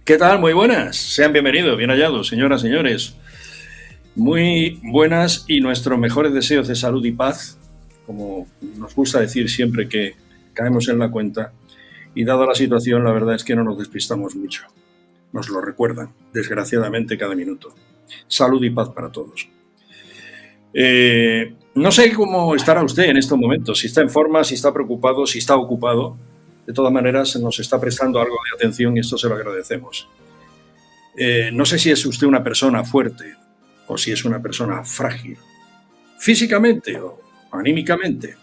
¿Qué tal? Muy buenas. Sean bienvenidos, bien hallados, señoras, señores. Muy buenas y nuestros mejores deseos de salud y paz, como nos gusta decir siempre que caemos en la cuenta. Y dada la situación, la verdad es que no nos despistamos mucho. Nos lo recuerdan, desgraciadamente, cada minuto. Salud y paz para todos. No sé cómo estará usted en estos momentos, si está en forma, si está preocupado, si está ocupado. De todas maneras, nos está prestando algo de atención y esto se lo agradecemos. No sé si es usted una persona fuerte o si es una persona frágil. Físicamente o anímicamente.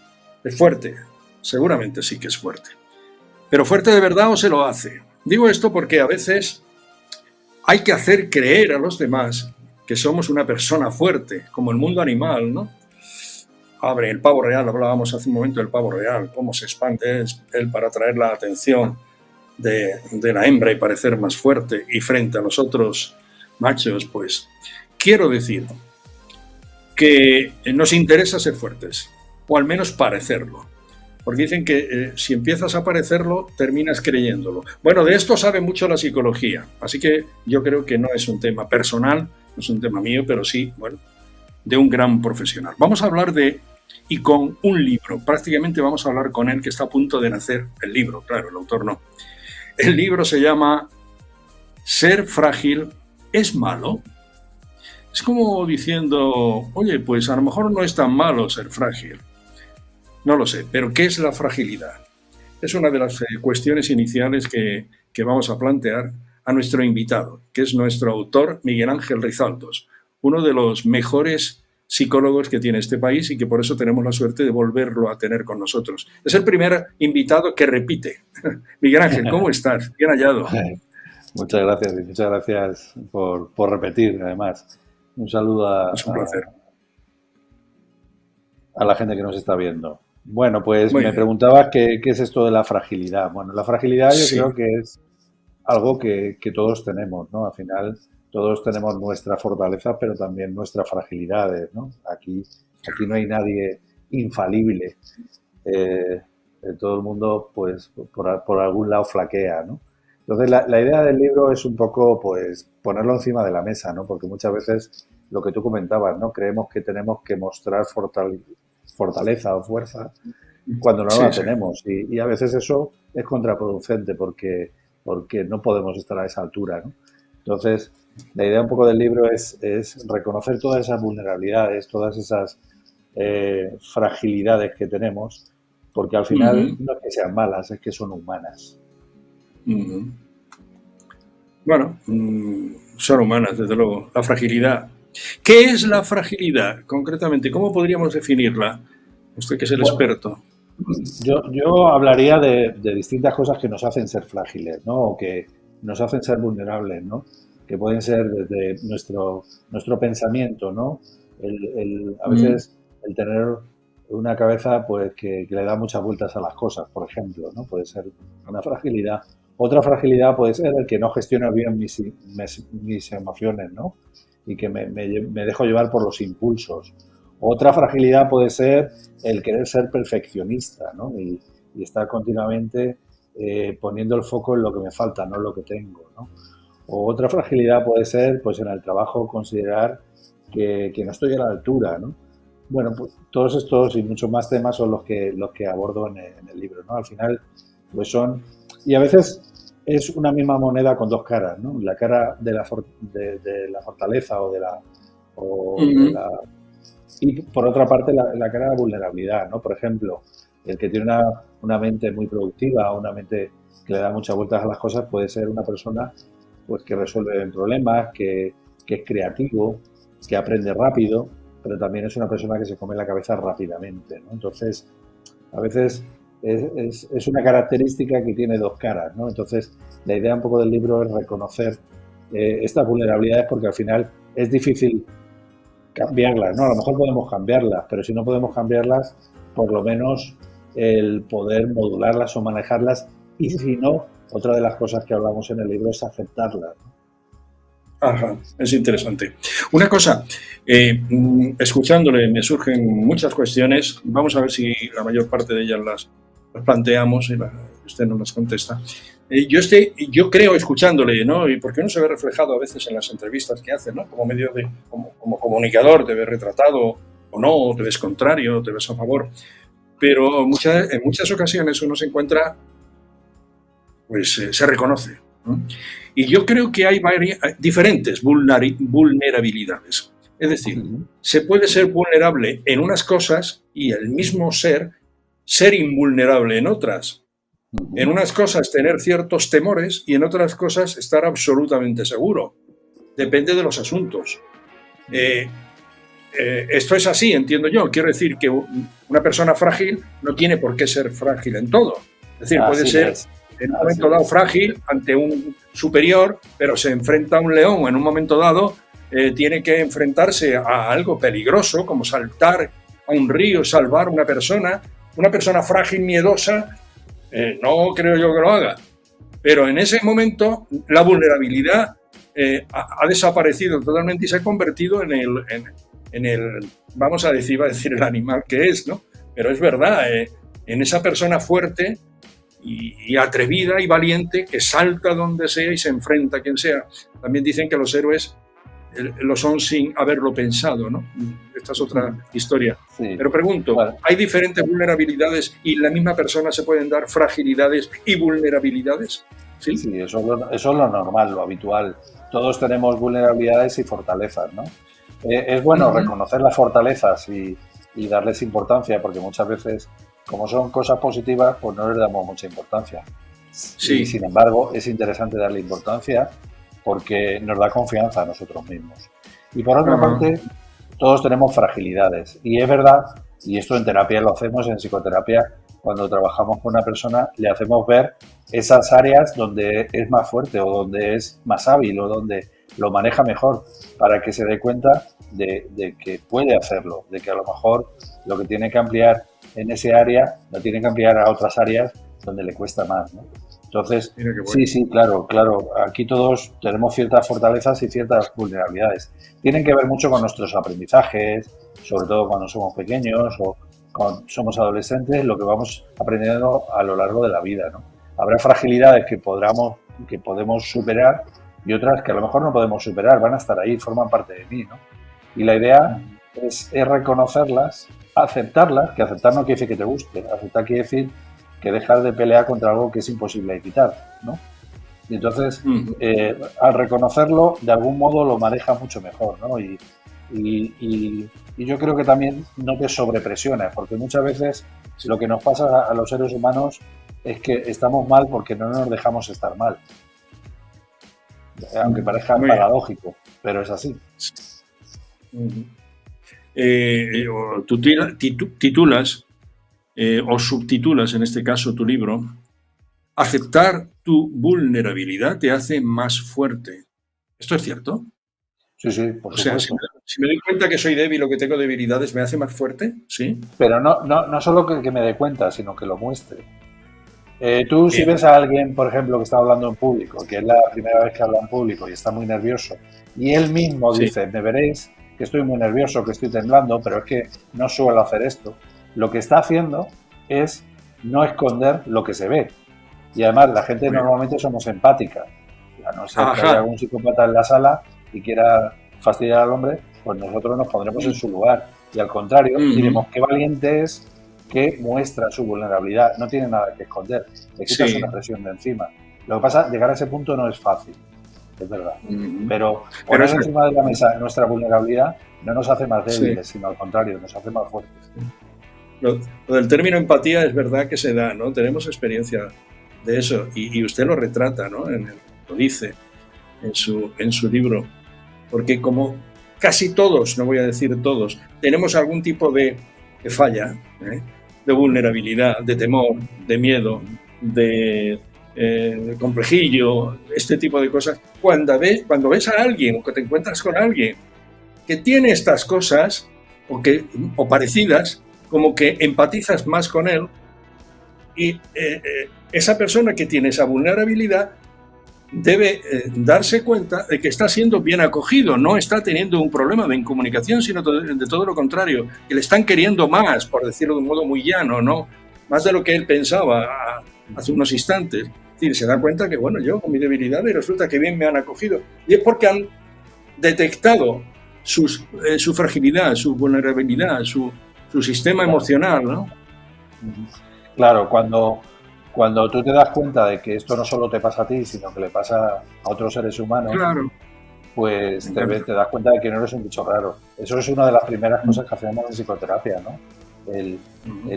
¿Es fuerte? Seguramente sí que es fuerte. ¿Pero fuerte de verdad o se lo hace? Digo esto porque a veces hay que hacer creer a los demás que somos una persona fuerte, como el mundo animal, ¿no? Abre el pavo real, hablábamos hace un momento del pavo real, cómo se expande él para atraer la atención de la hembra y parecer más fuerte, y frente a los otros machos, pues quiero decir que nos interesa ser fuertes, o al menos parecerlo, porque dicen que si empiezas a parecerlo, terminas creyéndolo. Bueno, de esto sabe mucho la psicología, así que yo creo que no es un tema personal, no es un tema mío, pero sí, bueno, de un gran profesional. Vamos a hablar y con un libro, prácticamente vamos a hablar con él que está a punto de nacer, el libro, claro, el autor no. El libro se llama Ser frágil es malo. Es como diciendo, oye, pues a lo mejor no es tan malo ser frágil. No lo sé, pero ¿qué es la fragilidad? Es una de las cuestiones iniciales que vamos a plantear a nuestro invitado, que es nuestro autor Miguel Ángel Rizaldos, uno de los mejores psicólogos que tiene este país y que por eso tenemos la suerte de volverlo a tener con nosotros. Es el primer invitado que repite. Miguel Ángel, ¿cómo estás? Bien hallado. Muchas gracias y muchas gracias por repetir, además. Un saludo Es un placer. a la gente que nos está viendo. Bueno, pues me preguntabas qué es esto de la fragilidad. Bueno, la fragilidad yo creo que es algo que todos tenemos, ¿no? Al final todos tenemos nuestra fortaleza, pero también nuestras fragilidades, ¿no? Aquí no hay nadie infalible. Todo el mundo, pues, por algún lado flaquea, ¿no? Entonces, la idea del libro es un poco, pues, ponerlo encima de la mesa, ¿no? Porque muchas veces, lo que tú comentabas, ¿no? Creemos que tenemos que mostrar fortaleza o fuerza cuando no la tenemos. Y a veces eso es contraproducente porque no podemos estar a esa altura, ¿no? Entonces, la idea un poco del libro es reconocer todas esas vulnerabilidades, todas esas fragilidades que tenemos, porque al final no es que sean malas, es que son humanas. Bueno, son humanas, desde luego. La fragilidad. ¿Qué es la fragilidad, concretamente? ¿Cómo podríamos definirla? Usted que es el experto. Yo hablaría de distintas cosas que nos hacen ser frágiles, ¿no? O que nos hacen ser vulnerables, ¿no? Que pueden ser desde nuestro pensamiento, ¿no? A veces el tener una cabeza pues que le da muchas vueltas a las cosas, por ejemplo, ¿no? Puede ser una fragilidad. Otra fragilidad puede ser el que no gestiona bien mis emociones, ¿no? Y que me dejo llevar por los impulsos. Otra fragilidad puede ser el querer ser perfeccionista, ¿no? Y estar continuamente poniendo el foco en lo que me falta, no en lo que tengo, ¿no? O otra fragilidad puede ser, pues en el trabajo, considerar que no estoy a la altura, ¿no? Bueno, pues todos estos y muchos más temas son los que abordo en el libro, ¿no? Al final, pues son... Y a veces es una misma moneda con dos caras, ¿no? La cara de la fortaleza o de la... Y por otra parte, la cara de la vulnerabilidad, ¿no? Por ejemplo, el que tiene una mente muy productiva, una mente que le da muchas vueltas a las cosas, puede ser una persona pues que resuelve problemas, que es creativo, que aprende rápido, pero también es una persona que se come la cabeza rápidamente, ¿no? Entonces, a veces es una característica que tiene dos caras, ¿no? Entonces, la idea un poco del libro es reconocer estas vulnerabilidades porque al final es difícil cambiarlas, ¿no? A lo mejor podemos cambiarlas, pero si no podemos cambiarlas, por lo menos el poder modularlas o manejarlas y si no, otra de las cosas que hablamos en el libro es aceptarlas, ¿no? Ajá, es interesante. Una cosa, escuchándole me surgen muchas cuestiones, vamos a ver si la mayor parte de ellas las planteamos y usted nos las contesta. Yo creo, escuchándole, ¿no? Y porque uno se ve reflejado a veces en las entrevistas que hace, ¿no? Como medio de, como comunicador, te ves retratado o no, te ves contrario, te ves a favor. Pero en muchas ocasiones uno se encuentra, pues se reconoce, ¿no? Y yo creo que hay diferentes vulnerabilidades. Es decir, se puede ser vulnerable en unas cosas y el mismo ser invulnerable en otras. En unas cosas tener ciertos temores y en otras cosas estar absolutamente seguro. Depende de los asuntos. Esto es así, entiendo yo. Quiero decir que una persona frágil no tiene por qué ser frágil en todo. Es decir, puede ser en un momento dado frágil ante un superior, pero se enfrenta a un león en un momento dado, tiene que enfrentarse a algo peligroso, como saltar a un río, salvar a una persona frágil, miedosa, no creo yo que lo haga. Pero en ese momento la vulnerabilidad ha desaparecido totalmente y se ha convertido en el, vamos a decir, iba a decir el animal que es, ¿no? Pero es verdad, en esa persona fuerte y atrevida y valiente que salta donde sea y se enfrenta a quien sea. También dicen que los héroes lo son sin haberlo pensado, ¿no? Esta es otra historia. Sí. Pero pregunto, bueno, ¿hay diferentes vulnerabilidades y en la misma persona se pueden dar fragilidades y vulnerabilidades? Sí, sí, eso es lo normal, lo habitual. Todos tenemos vulnerabilidades y fortalezas, ¿no? Es bueno reconocer las fortalezas y darles importancia, porque muchas veces, como son cosas positivas, pues no les damos mucha importancia. Sí. Y, sin embargo, es interesante darle importancia porque nos da confianza a nosotros mismos. Y por otra parte, todos tenemos fragilidades. Y es verdad, y esto en terapia lo hacemos, en psicoterapia, cuando trabajamos con una persona, le hacemos ver esas áreas donde es más fuerte o donde es más hábil o donde lo maneja mejor, para que se dé cuenta de que puede hacerlo, de que a lo mejor lo que tiene que ampliar en ese área lo tiene que ampliar a otras áreas donde le cuesta más, ¿no? Entonces, bueno. Sí, claro. Aquí todos tenemos ciertas fortalezas y ciertas vulnerabilidades. Tienen que ver mucho con nuestros aprendizajes, sobre todo cuando somos pequeños o cuando somos adolescentes, lo que vamos aprendiendo a lo largo de la vida, ¿no? Habrá fragilidades que podemos superar y otras que a lo mejor no podemos superar, van a estar ahí, forman parte de mí, ¿no? Y la idea es reconocerlas, aceptarlas, que aceptar no quiere decir que te guste, aceptar quiere decir que dejar de pelear contra algo que es imposible de quitar, ¿no? Y entonces, al reconocerlo, de algún modo lo manejas mucho mejor, ¿no? Y yo creo que también no te sobrepresiones, porque muchas veces lo que nos pasa a los seres humanos es que estamos mal porque no nos dejamos estar mal. Aunque parezca paradójico, pero es así. Tú titulas o subtitulas, en este caso, tu libro, aceptar tu vulnerabilidad te hace más fuerte. ¿Esto es cierto? Sí, por supuesto. O sea, si me doy cuenta que soy débil o que tengo debilidades, ¿me hace más fuerte? Sí. Pero no solo que me dé cuenta, sino que lo muestre. Tú si ves a alguien, por ejemplo, que está hablando en público, que es la primera vez que habla en público y está muy nervioso, y él mismo dice, me veréis que estoy muy nervioso, que estoy temblando, pero es que no suelo hacer esto. Lo que está haciendo es no esconder lo que se ve. Y además la gente normalmente somos empáticas. A no ser que haya algún psicópata en la sala y quiera fastidiar al hombre, pues nosotros nos pondremos en su lugar. Y al contrario, diremos qué valiente es que muestra su vulnerabilidad. No tiene nada que esconder. Le quitas una presión de encima. Lo que pasa, llegar a ese punto no es fácil. Es verdad. Pero poner encima de la mesa nuestra vulnerabilidad no nos hace más débiles, sino al contrario, nos hace más fuertes. Lo del término empatía es verdad que se da, ¿no? Tenemos experiencia de eso y usted lo retrata, ¿no? Lo dice en su libro. Porque como casi todos, no voy a decir todos, tenemos algún tipo de falla, de vulnerabilidad, de temor, de miedo, de complejillo, este tipo de cosas. Cuando ves a alguien o que te encuentras con alguien que tiene estas cosas o parecidas, como que empatizas más con él y esa persona que tiene esa vulnerabilidad debe darse cuenta de que está siendo bien acogido, no está teniendo un problema de incomunicación, sino de todo lo contrario, que le están queriendo más, por decirlo de un modo muy llano, ¿no? Más de lo que él pensaba hace unos instantes. Es decir, se da cuenta que, bueno, yo con mi debilidad y resulta que bien me han acogido. Y es porque han detectado su fragilidad, su vulnerabilidad, su sistema emocional, ¿no? Claro, cuando tú te das cuenta de que esto no solo te pasa a ti, sino que le pasa a otros seres humanos, Claro. pues te das cuenta de que no eres un bicho raro. Eso es una de las primeras cosas que hacemos en psicoterapia, ¿no? El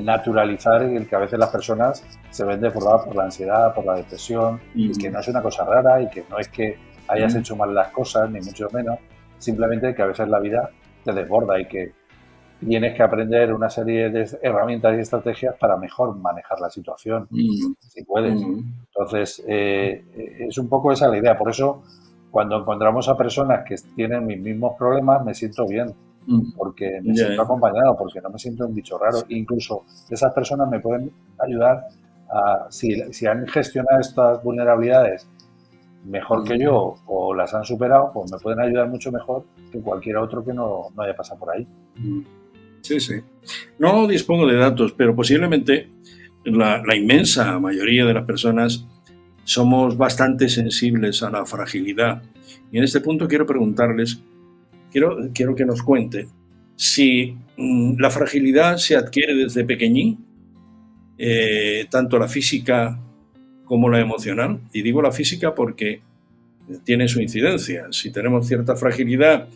naturalizar el que a veces las personas se ven desbordadas por la ansiedad, por la depresión, y que no es una cosa rara y que no es que hayas hecho mal las cosas, ni mucho menos, simplemente que a veces la vida te desborda y que tienes que aprender una serie de herramientas y estrategias para mejor manejar la situación, si puedes. Entonces, es un poco esa la idea. Por eso, cuando encontramos a personas que tienen mis mismos problemas, me siento bien, porque me siento acompañado, porque no me siento un bicho raro. Incluso esas personas me pueden ayudar a, si han gestionado estas vulnerabilidades mejor que yo o las han superado, pues me pueden ayudar mucho mejor que cualquier otro que no haya pasado por ahí. Sí, sí. No dispongo de datos, pero posiblemente la inmensa mayoría de las personas somos bastante sensibles a la fragilidad. Y en este punto quiero preguntarles, quiero que nos cuente si la fragilidad se adquiere desde pequeñín, tanto la física como la emocional. Y digo la física porque tiene su incidencia. Si tenemos cierta fragilidad,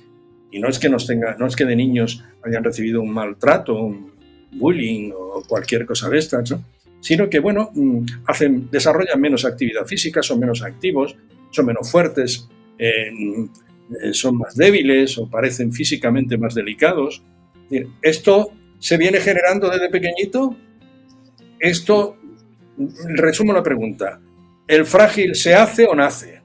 y no es que de niños hayan recibido un maltrato, un bullying o cualquier cosa de estas, ¿no? Sino que, bueno, desarrollan menos actividad física, son menos activos, son menos fuertes, son más débiles o parecen físicamente más delicados. Esto se viene generando desde pequeñito. Esto, resumo la pregunta, ¿el frágil se hace o nace?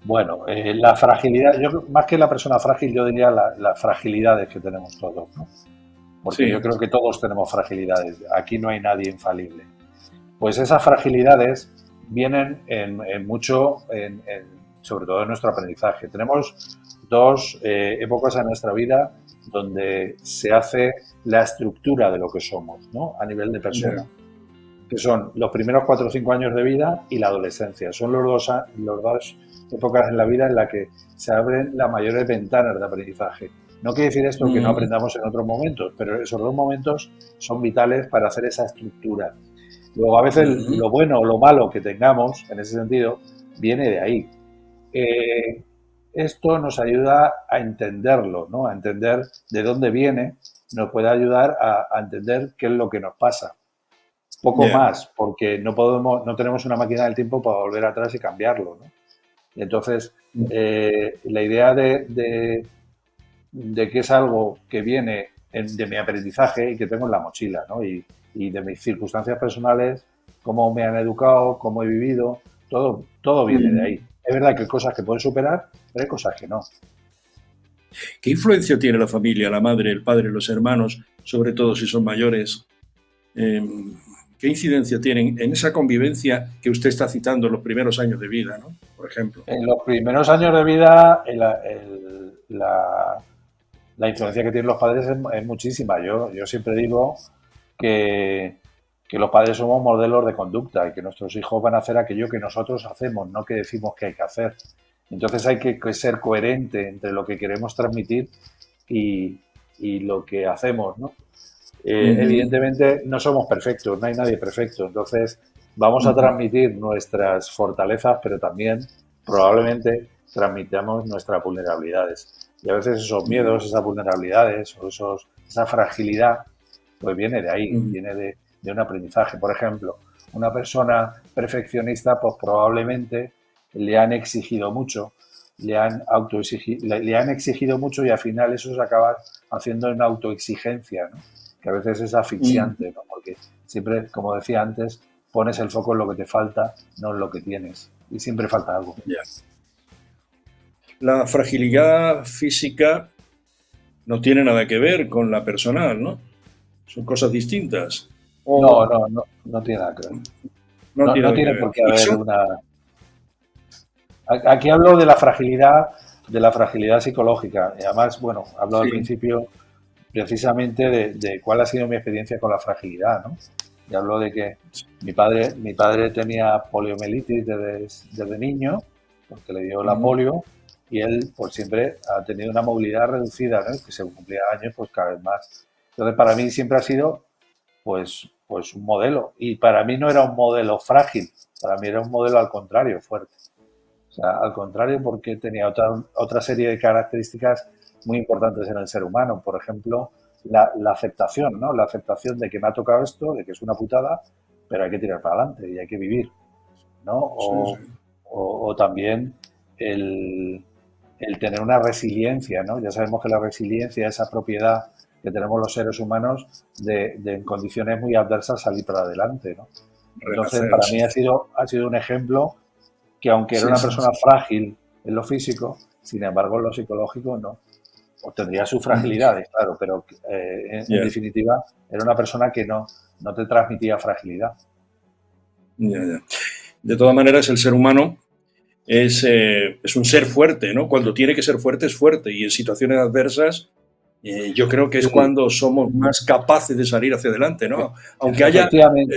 Bueno, la fragilidad, yo más que la persona frágil, yo diría las fragilidades que tenemos todos, ¿no? Porque yo creo que todos tenemos fragilidades, aquí no hay nadie infalible. Pues esas fragilidades vienen sobre todo en nuestro aprendizaje. Tenemos dos épocas en nuestra vida donde se hace la estructura de lo que somos, ¿no? A nivel de persona, que son los primeros 4 o 5 años de vida y la adolescencia. Son los dos épocas en la vida en las que se abren las mayores ventanas de aprendizaje. No quiere decir esto que no aprendamos en otros momentos, pero esos dos momentos son vitales para hacer esa estructura. Luego, a veces lo bueno o lo malo que tengamos, en ese sentido, viene de ahí. Esto nos ayuda a entenderlo, ¿no? A entender de dónde viene, nos puede ayudar a entender qué es lo que nos pasa. Poco más, porque no tenemos una máquina del tiempo para volver atrás y cambiarlo, ¿no? Y entonces, la idea de que es algo que viene de mi aprendizaje y que tengo en la mochila, ¿no? Y de mis circunstancias personales, cómo me han educado, cómo he vivido, todo viene de ahí. Es verdad que hay cosas que puedes superar, pero hay cosas que no. ¿Qué influencia tiene la familia, la madre, el padre, los hermanos, sobre todo si son mayores? ¿Qué incidencia tienen en esa convivencia que usted está citando en los primeros años de vida, ¿no? Por ejemplo? En los primeros años de vida, la influencia que tienen los padres es muchísima. Yo siempre digo que los padres somos modelos de conducta y que nuestros hijos van a hacer aquello que nosotros hacemos, no que decimos que hay que hacer. Entonces hay que ser coherente entre lo que queremos transmitir y lo que hacemos, ¿no? Evidentemente no somos perfectos, no hay nadie perfecto, entonces vamos a transmitir nuestras fortalezas, pero también probablemente transmitamos nuestras vulnerabilidades. Y a veces esos miedos, esas vulnerabilidades o esa fragilidad, pues viene de ahí, viene de un aprendizaje. Por ejemplo, una persona perfeccionista, pues probablemente le han exigido mucho, le han exigido mucho y al final eso se acaba haciendo una autoexigencia, ¿no? Que a veces es asfixiante, ¿no? Porque siempre, como decía antes, pones el foco en lo que te falta, no en lo que tienes. Y siempre falta algo. La fragilidad física no tiene nada que ver con la personal, ¿no? Son cosas distintas. No tiene nada que ver. No tiene por qué haber una... Aquí hablo de la fragilidad psicológica. Y además, bueno, hablo al principio precisamente de cuál ha sido mi experiencia con la fragilidad, ¿no? Y hablo de que mi padre tenía poliomielitis desde niño, porque le dio la polio, y él pues siempre ha tenido una movilidad reducida, ¿no? Que según cumplía años, pues cada vez más. Entonces, para mí siempre ha sido pues un modelo. Y para mí no era un modelo frágil, para mí era un modelo al contrario, fuerte. O sea, al contrario, porque tenía otra serie de características muy importantes en el ser humano. Por ejemplo, la aceptación, ¿no? La aceptación de que me ha tocado esto, de que es una putada, pero hay que tirar para adelante y hay que vivir, ¿no? Sí, sí. O también el tener una resiliencia, ¿no? Ya sabemos que la resiliencia es esa propiedad que tenemos los seres humanos de en condiciones muy adversas salir para adelante, ¿no? Entonces, Renacer, para sí. mí ha sido un ejemplo que aunque era Sí, una sí, persona sí. frágil en lo físico, sin embargo en lo psicológico no. O tendría sus fragilidades, claro, pero en Ya, definitiva era una persona que no te transmitía fragilidad. ya, ya. De todas maneras, el ser humano es un ser fuerte, ¿no? Cuando tiene que ser fuerte, es fuerte. Y en situaciones adversas, yo creo que es Sí, cuando somos más capaces de salir hacia adelante, ¿no? Aunque haya efectivamente.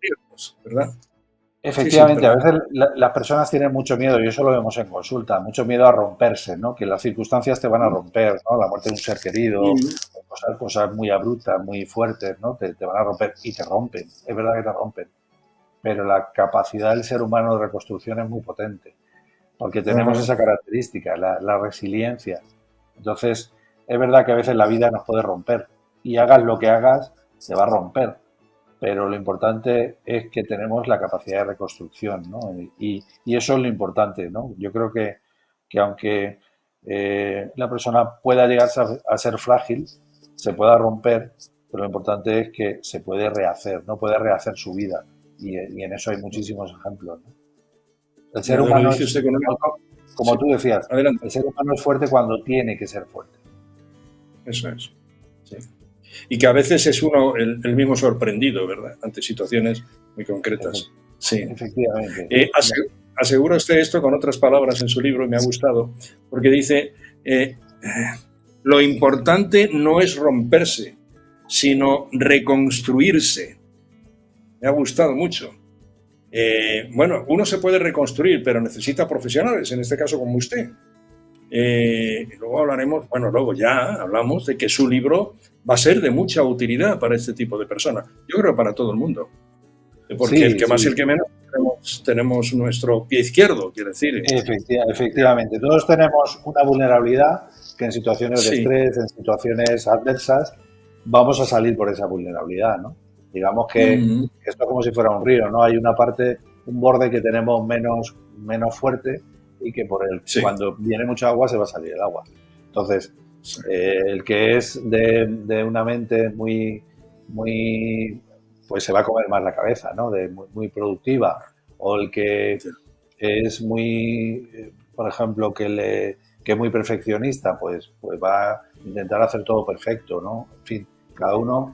riesgos, ¿verdad? Sí, sí, Efectivamente, a perdona. veces las personas tienen mucho miedo, y eso lo vemos en consulta, mucho miedo a romperse, ¿no? Que las circunstancias te van a romper, ¿no? La muerte de un ser querido, Mm, o cosas muy abruptas, muy fuertes, ¿no? Te van a romper y te rompen, es verdad que te rompen, pero la capacidad del ser humano de reconstrucción es muy potente, porque tenemos ajá. esa característica, la resiliencia. Entonces, es verdad que a veces la vida nos puede romper, y hagas lo que hagas, se va a romper, pero lo importante es que tenemos la capacidad de reconstrucción, ¿no? Y eso es lo importante, ¿no? Yo creo que aunque la persona pueda llegar a ser frágil, se pueda romper, pero lo importante es que se puede rehacer, ¿no? Puede rehacer su vida. Y en eso hay muchísimos ejemplos, ¿no? El ser Ya lo humano dice es, usted con una... como Sí, tú decías, adelante. el ser humano es fuerte cuando tiene que ser fuerte. Eso es. Sí. Y que a veces es uno el mismo sorprendido, ¿verdad? Ante situaciones muy Efe- concretas. Sí. Efectivamente. Asegura usted esto con otras palabras en su libro y me ha gustado, porque dice, lo importante no es romperse, sino reconstruirse. Me ha gustado mucho. Bueno, uno se puede reconstruir, pero necesita profesionales, en este caso como usted. Luego hablaremos, bueno, luego ya hablamos de que su libro va a ser de mucha utilidad para este tipo de personas. Yo creo para todo el mundo, porque el Sí, que más y el sí. que menos tenemos nuestro pie izquierdo, quiere decir. Efectivamente, todos tenemos una vulnerabilidad que en situaciones de Sí. estrés, en situaciones adversas, vamos a salir por esa vulnerabilidad, ¿no? Digamos que Mm, esto es como si fuera un río, ¿no? Hay una parte, un borde que tenemos menos fuerte y que sí, cuando viene mucha agua se va a salir el agua. Entonces, sí, el que es de una mente muy, pues se va a comer más la cabeza, ¿no? Muy productiva, o el que sí. es por ejemplo, que es muy perfeccionista, pues va a intentar hacer todo perfecto, ¿no? En fin, cada uno,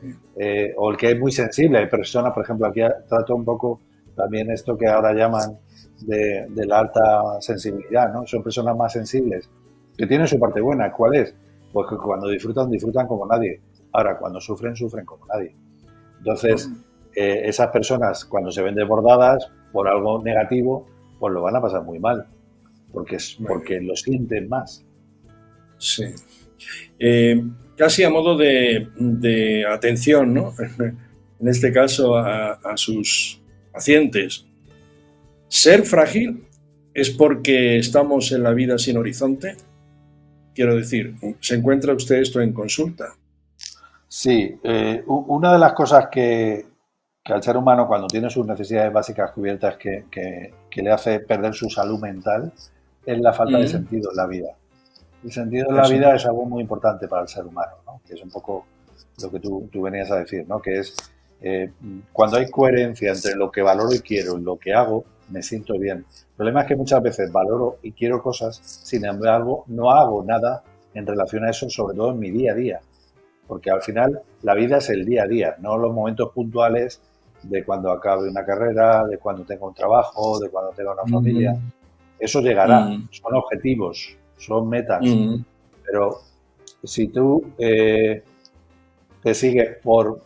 o el que es muy sensible. Hay personas, por ejemplo, aquí trato un poco también esto que ahora llaman de la alta sensibilidad, ¿no? Son personas más sensibles, que tienen su parte buena. ¿Cuál es? Pues que cuando disfrutan, disfrutan como nadie. Ahora, cuando sufren, sufren como nadie. Entonces, Mm, esas personas, cuando se ven desbordadas por algo negativo, pues lo van a pasar muy mal, muy bien, porque lo sienten más. sí. Eh, Casi a modo de atención, ¿no? En este caso a sus pacientes. Ser frágil es porque estamos en la vida sin horizonte. Quiero decir, ¿se encuentra usted esto en consulta? Sí, una de las cosas que al ser humano, cuando tiene sus necesidades básicas cubiertas, que le hace perder su salud mental, es la falta de Mm, sentido en la vida. El sentido en la eso vida es. es algo muy importante para el ser humano, ¿no? Que es un poco lo que tú venías a decir, ¿no? Que es eh, cuando hay coherencia entre lo que valoro y quiero y lo que hago, me siento bien. El problema es que muchas veces valoro y quiero cosas, sin embargo, no hago nada en relación a eso, sobre todo en mi día a día. Porque al final la vida es el día a día, no los momentos puntuales de cuando acabe una carrera, de cuando tenga un trabajo, de cuando tenga una familia. Mm, Eso llegará, mm, son objetivos, son metas, mm, pero si tú te sigues por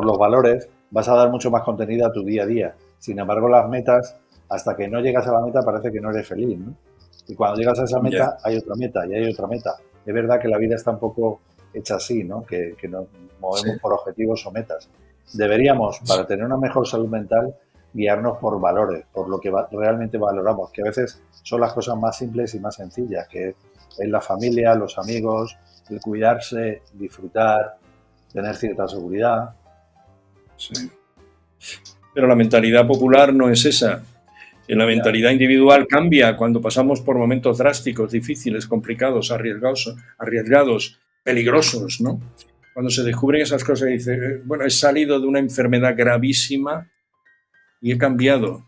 los valores, vas a dar mucho más contenido a tu día a día. Sin embargo, las metas, hasta que no llegas a la meta, parece que no eres feliz, ¿no? Y cuando llegas a esa Ya, meta, hay otra meta y hay otra meta. Es verdad que la vida está un poco hecha así, ¿no? Que nos sí, movemos por objetivos o metas. Deberíamos, para tener una mejor salud mental, guiarnos por valores, por lo que realmente valoramos, que a veces son las cosas más simples y más sencillas, que es la familia, los amigos, el cuidarse, disfrutar, tener cierta seguridad. sí. Pero la mentalidad popular no es esa. La Ya, mentalidad individual cambia cuando pasamos por momentos drásticos, difíciles, complicados, arriesgados, peligrosos, ¿no? Cuando se descubren esas cosas y dice, bueno, he salido de una enfermedad gravísima y he cambiado.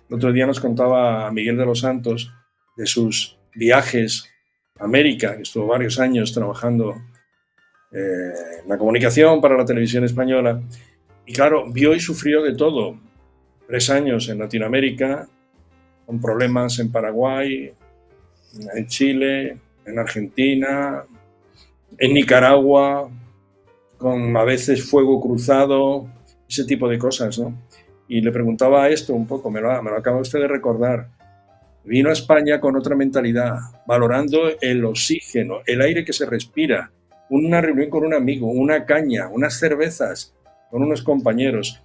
El otro día nos contaba Miguel de los Santos de sus viajes a América, que estuvo varios años trabajando en la comunicación para la televisión española. Y claro, vio y sufrió de todo. 3 años en Latinoamérica, con problemas en Paraguay, en Chile, en Argentina, en Nicaragua, con a veces fuego cruzado, ese tipo de cosas, ¿no? Y le preguntaba esto un poco, me lo acaba usted de recordar. Vino a España con otra mentalidad, valorando el oxígeno, el aire que se respira, una reunión con un amigo, una caña, unas cervezas con unos compañeros.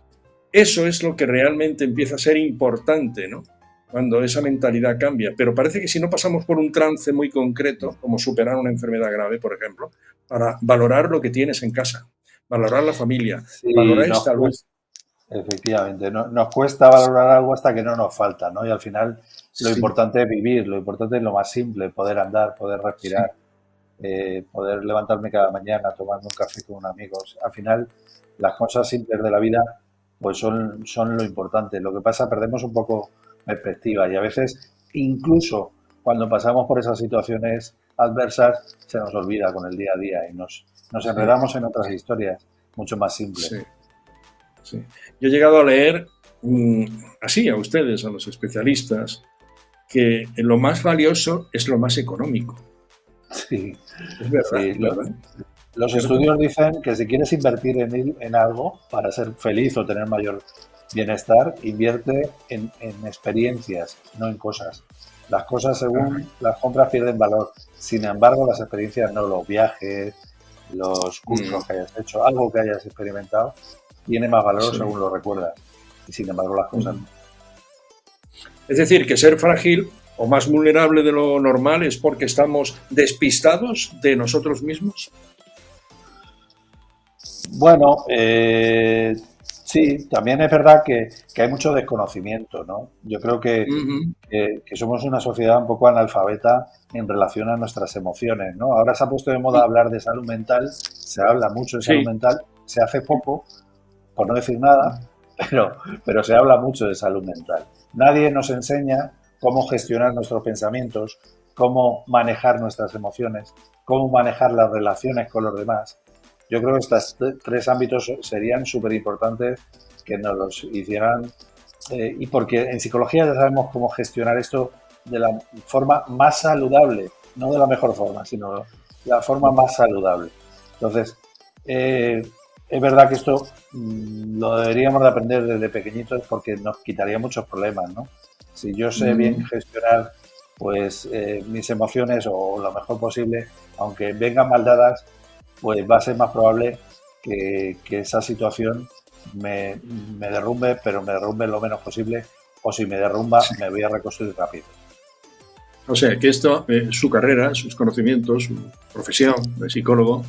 Eso es lo que realmente empieza a ser importante, ¿no? Cuando esa mentalidad cambia. Pero parece que si no pasamos por un trance muy concreto, como superar una enfermedad grave, por ejemplo, para valorar lo que tienes en casa, valorar la familia, sí, valorar esta luz. efectivamente, nos cuesta valorar algo hasta que no nos falta, ¿no? Y al final lo Sí, importante es vivir, lo importante es lo más simple, poder andar, poder sí, respirar, poder levantarme cada mañana, tomarme un café con un amigo. Al final, las cosas simples de la vida, pues son lo importante. Lo que pasa, perdemos un poco perspectiva y a veces, incluso cuando pasamos por esas situaciones adversas, se nos olvida con el día a día y nos sí, enredamos en otras historias mucho más sí, simples. sí. Yo he llegado a leer así a ustedes, a los especialistas, que lo más valioso es lo más económico. Sí, Es verdad, sí. ¿verdad? Los ¿Cierto? estudios dicen que si quieres invertir en algo para ser feliz o tener mayor bienestar, invierte en experiencias, no en cosas. Las cosas, Ajá. según las compras, pierden valor. Sin embargo, las experiencias no, los viajes, los Mm, cursos que hayas hecho, algo que hayas experimentado, tiene más valor sí. según lo recuerdas. Y sin embargo, las cosas Mm. no. Es decir, que ser frágil o más vulnerable de lo normal es porque estamos despistados de nosotros mismos. Bueno, sí, también es verdad que hay mucho desconocimiento, ¿no? Yo creo Ujú. que somos una sociedad un poco analfabeta en relación a nuestras emociones, ¿no? Ahora se ha puesto de moda hablar de salud mental, se habla mucho de salud Sí, mental, se hace poco, por no decir nada, pero se habla mucho de salud mental. Nadie nos enseña cómo gestionar nuestros pensamientos, cómo manejar nuestras emociones, cómo manejar las relaciones con los demás. Yo creo que estos tres ámbitos serían súper importantes que nos los hicieran y porque en psicología ya sabemos cómo gestionar esto de la forma más saludable, no de la mejor forma, sino la forma más saludable. Entonces, eh, es verdad que esto lo deberíamos de aprender desde pequeñitos porque nos quitaría muchos problemas, ¿no? Si yo sé bien mm, gestionar pues mis emociones o lo mejor posible, aunque vengan mal dadas, pues va a ser más probable que esa situación me derrumbe, pero me derrumbe lo menos posible, o si me derrumba, sí. me voy a reconstruir rápido. O sea, que esto, su carrera, sus conocimientos, su profesión de psicólogo,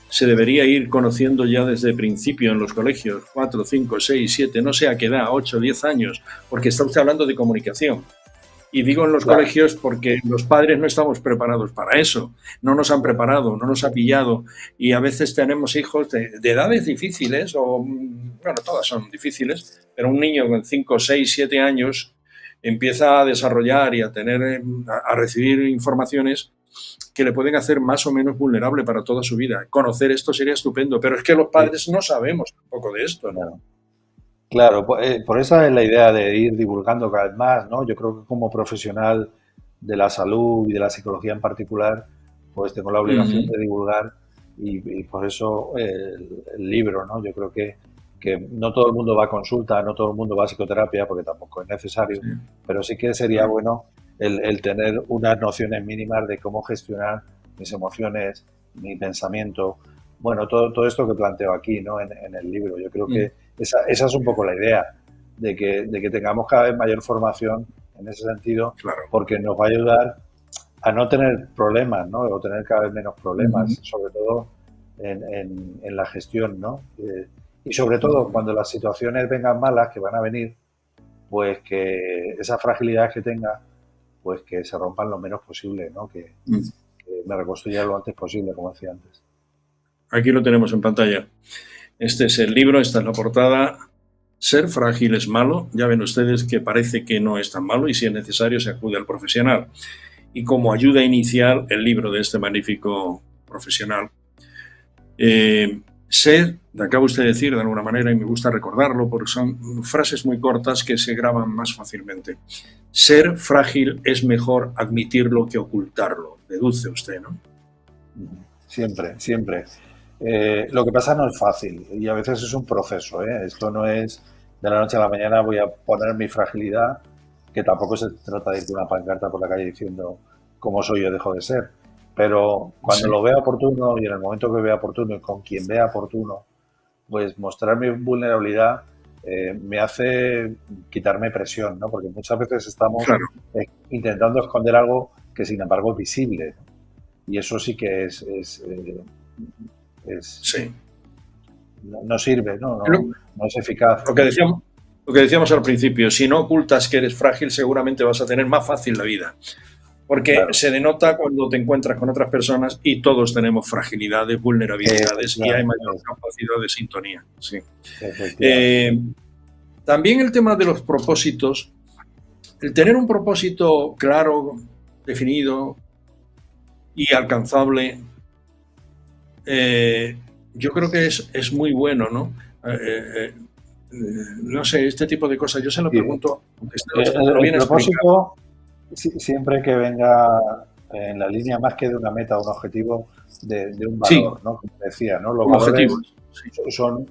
se debería ir conociendo ya desde el principio en los colegios, 4, 5, 6, 7, no sé a qué edad, 8, 10 años, porque está usted hablando de comunicación. Y digo en los Claro, colegios porque los padres no estamos preparados para eso, no nos han preparado, no nos ha pillado y a veces tenemos hijos de edades difíciles o, bueno, todas son difíciles, pero un niño con 5, 6, 7 años empieza a desarrollar y a tener, a recibir informaciones que le pueden hacer más o menos vulnerable para toda su vida. Conocer esto sería estupendo, pero es que los sí, padres no sabemos un poco de esto, ¿no? claro. Claro, por esa es la idea de ir divulgando cada vez más, ¿no? Yo creo que como profesional de la salud y de la psicología en particular, pues tengo la Uh obligación -huh. de divulgar y por eso el libro, ¿no? Yo creo que que no todo el mundo va a consulta, no todo el mundo va a psicoterapia, porque tampoco es necesario, Sí, pero sí que sería claro. bueno el tener unas nociones mínimas de cómo gestionar mis emociones, mi pensamiento, bueno, todo esto que planteo aquí, ¿no? En el libro. Yo creo Mm, que esa es un poco la idea, de que tengamos cada vez mayor formación en ese sentido, claro. porque nos va a ayudar a no tener problemas, ¿no? O tener cada vez menos Ujú, problemas, sobre todo en la gestión, ¿no? Y sobre todo ujú. cuando las situaciones vengan malas, que van a venir, pues que esa fragilidad que tenga, pues que se rompan lo menos posible, ¿no? Mm. Que me reconstruya lo antes posible, como decía antes. Aquí lo tenemos en pantalla. Este es el libro, esta es la portada. Ser frágil es malo. Ya ven ustedes que parece que no es tan malo y si es necesario se acude al profesional. Y como ayuda inicial, el libro de este magnífico profesional. Ser, acaba usted de decir de alguna manera, y me gusta recordarlo porque son frases muy cortas que se graban más fácilmente. Ser frágil es mejor admitirlo que ocultarlo, deduce usted, ¿no? Siempre, siempre. Lo que pasa no es fácil y a veces es un proceso, ¿eh? Esto no es de la noche a la mañana voy a poner mi fragilidad, que tampoco se trata de ir con una pancarta por la calle diciendo cómo soy yo dejo de ser. Pero cuando Sí, lo vea oportuno y en el momento que vea oportuno y con quien vea oportuno, pues mostrar mi vulnerabilidad me hace quitarme presión, ¿no? Porque muchas veces estamos claro, intentando esconder algo que sin embargo es visible, ¿no? Y eso sí que es sí. no sirve, Lo, no es eficaz. lo que decíamos, lo que decíamos al principio, si no ocultas que eres frágil, seguramente vas a tener más fácil la vida. Porque Claro, se denota cuando te encuentras con otras personas y todos tenemos fragilidades, vulnerabilidades y hay efectivamente, mayor capacidad de sintonía. Sí. efectivamente. Eh, También el tema de los propósitos, el tener un propósito claro, definido y alcanzable, eh, yo creo que es muy bueno, ¿no? No sé, este tipo de cosas, yo se lo Sí, pregunto, aunque usted lo el viene a explicar. propósito, siempre que venga en la línea más que de una meta o un objetivo, de un Sí, valor, ¿no? Como decía, ¿no? Los un valores objetivo. Sí,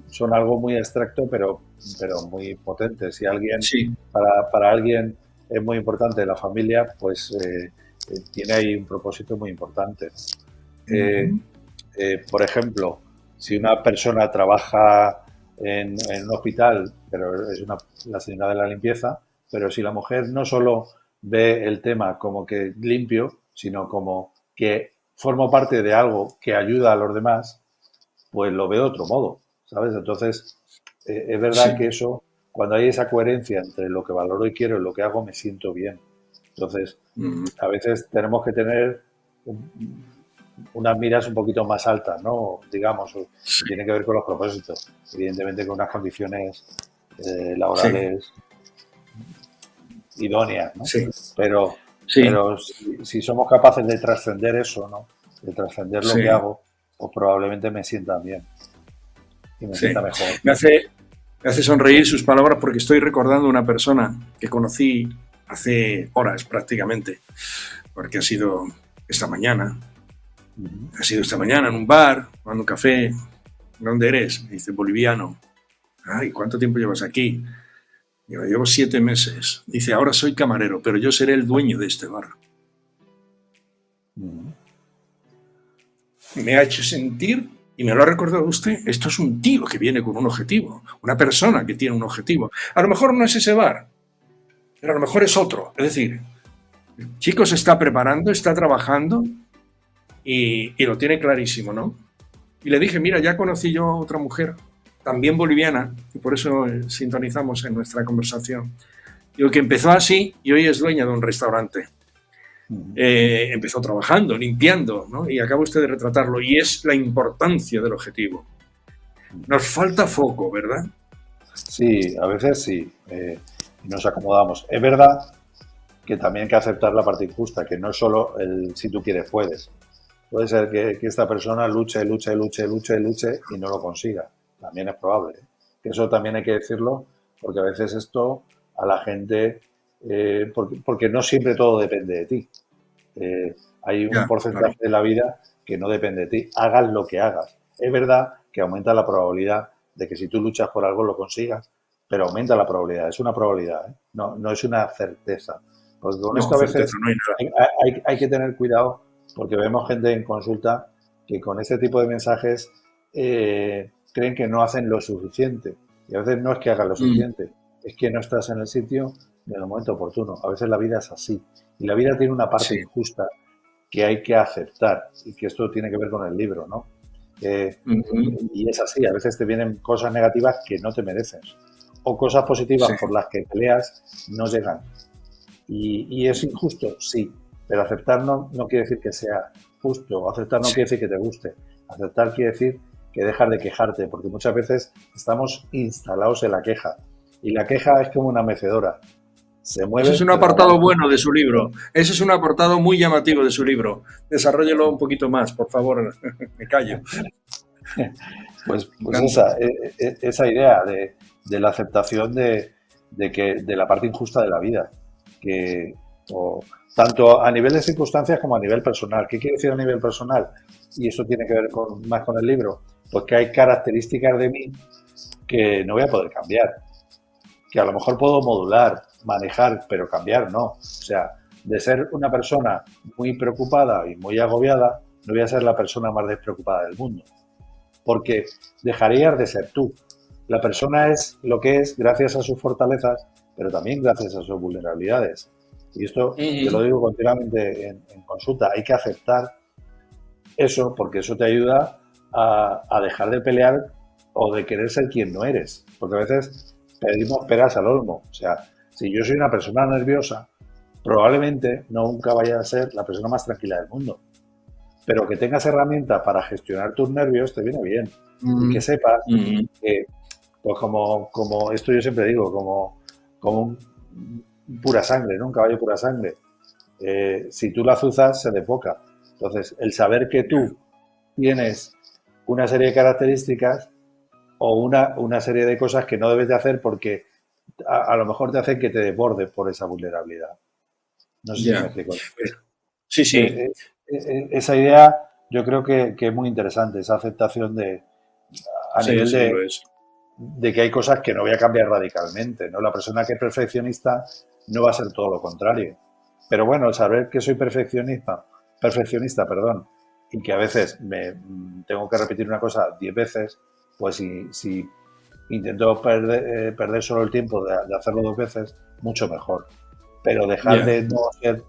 son algo muy abstracto, pero muy potente. Si alguien, sí. para alguien es muy importante la familia, pues tiene ahí un propósito muy importante, ¿no? Ujú. Por ejemplo, si una persona trabaja en un hospital, pero es la señora de la limpieza, pero si la mujer no solo ve el tema como que limpio, sino como que formo parte de algo que ayuda a los demás, pues lo ve de otro modo, ¿sabes? Entonces, es verdad Sí. que eso, cuando hay esa coherencia entre lo que valoro y quiero y lo que hago, me siento bien. Entonces, Mm, a veces tenemos que tener unas miras un poquito más altas, ¿no? Digamos, y sí, tiene que ver con los propósitos, evidentemente con unas condiciones sí, laborales idóneas, ¿no? sí, Pero, sí, pero si somos capaces de trascender eso, ¿no? De trascender lo que sí, hago, pues probablemente me sienta bien y me sienta sí. mejor. Me hace, me hace sonreír sus palabras porque estoy recordando una persona que conocí hace horas prácticamente, porque Ujú. ha sido esta mañana en un bar, tomando un café. ¿Dónde eres? Me dice, boliviano. Ay, ¿cuánto tiempo llevas aquí? Digo, llevo 7 meses. Dice, ahora soy camarero, pero yo seré el dueño de este bar. Ujú. Me ha hecho sentir, y me lo ha recordado usted, esto es un tío que viene con un objetivo, una persona que tiene un objetivo. A lo mejor no es ese bar, pero a lo mejor es otro. Es decir, el chico se está preparando, está trabajando y lo tiene clarísimo, ¿no? Y le dije, mira, ya conocí yo a otra mujer, también boliviana, y por eso sintonizamos en nuestra conversación. Digo, que empezó así y hoy es dueña de un restaurante. Ujú. Empezó trabajando, limpiando, ¿no? Y acaba usted de retratarlo, y es la importancia del objetivo. Nos falta foco, ¿verdad? Sí, a veces sí, y nos acomodamos. Es verdad que también hay que aceptar la parte injusta, que no es solo el si tú quieres, puedes. Puede ser que esta persona luche, luche, luche, luche, luche y no lo consiga. También es probable. ¿Eh? Que eso también hay que decirlo, porque a veces esto a la gente, porque no siempre todo depende de ti. Hay un Ya, porcentaje claro. de la vida que no depende de ti. Hagas lo que hagas. Es verdad que aumenta la probabilidad de que si tú luchas por algo lo consigas, pero aumenta la probabilidad, es una probabilidad, ¿eh? No es una certeza. Porque con No, esto a certeza, veces no hay nada. hay que tener cuidado porque vemos gente en consulta que con este tipo de mensajes creen que no hacen lo suficiente. Y a veces no es que hagan lo Mm, suficiente, es que no estás en el sitio en el momento oportuno. A veces la vida es así. Y la vida tiene una parte sí. injusta que hay que aceptar y que esto tiene que ver con el libro, ¿no? Eh, Ujú, y es así, a veces te vienen cosas negativas que no te mereces o cosas positivas sí. por las que peleas no llegan. Y es injusto, sí, pero aceptar no quiere decir que sea justo, aceptar no Sí. quiere decir que te guste, aceptar quiere decir que dejas de quejarte, porque muchas veces estamos instalados en la queja y la queja es como una mecedora, se Ese es mueve, un pero apartado aguanta. bueno de su libro. Ese es un apartado muy llamativo de su libro. Desarróllelo un poquito más, por favor. Me callo. Me Pues encanta. esa idea de la aceptación de la parte injusta de la vida, que o, tanto a nivel de circunstancias como a nivel personal. ¿Qué quiere decir a nivel personal? Y eso tiene que ver más con el libro, pues que hay características de mí que no voy a poder cambiar, que a lo mejor puedo modular, manejar, pero cambiar no. O sea, de ser una persona muy preocupada y muy agobiada, no voy a ser la persona más despreocupada del mundo porque dejarías de ser tú. La persona es lo que es gracias a sus fortalezas, pero también gracias a sus vulnerabilidades. Y esto yo lo Ujú. digo continuamente en consulta, hay que aceptar eso porque eso te ayuda a dejar de pelear o de querer ser quien no eres. Porque a veces pedimos peras al olmo. O sea, si yo soy una persona nerviosa, probablemente nunca vaya a ser la persona más tranquila del mundo, pero que tengas herramientas para gestionar tus nervios te viene bien. Y que Ujú. sepas Ujú. que, pues como esto yo siempre digo, como un pura sangre, ¿no? Un caballo pura sangre. Si tú la azuzas, se desboca. Entonces, el saber que tú tienes una serie de características o una serie de cosas que no debes de hacer porque a lo mejor te hacen que te desbordes por esa vulnerabilidad. No sé si me Ya. explico. Sí, sí. Esa idea yo creo que es muy interesante, esa aceptación a Sí, nivel sí, lo es. de que hay cosas que no voy a cambiar radicalmente, ¿no? La persona que es perfeccionista no va a ser todo lo contrario. Pero bueno, el saber que soy perfeccionista, perdón, y que a veces tengo que repetir una cosa 10 veces, pues si intento perder solo el tiempo de hacerlo 2 veces, mucho mejor. Pero dejar Ya, de no hacer,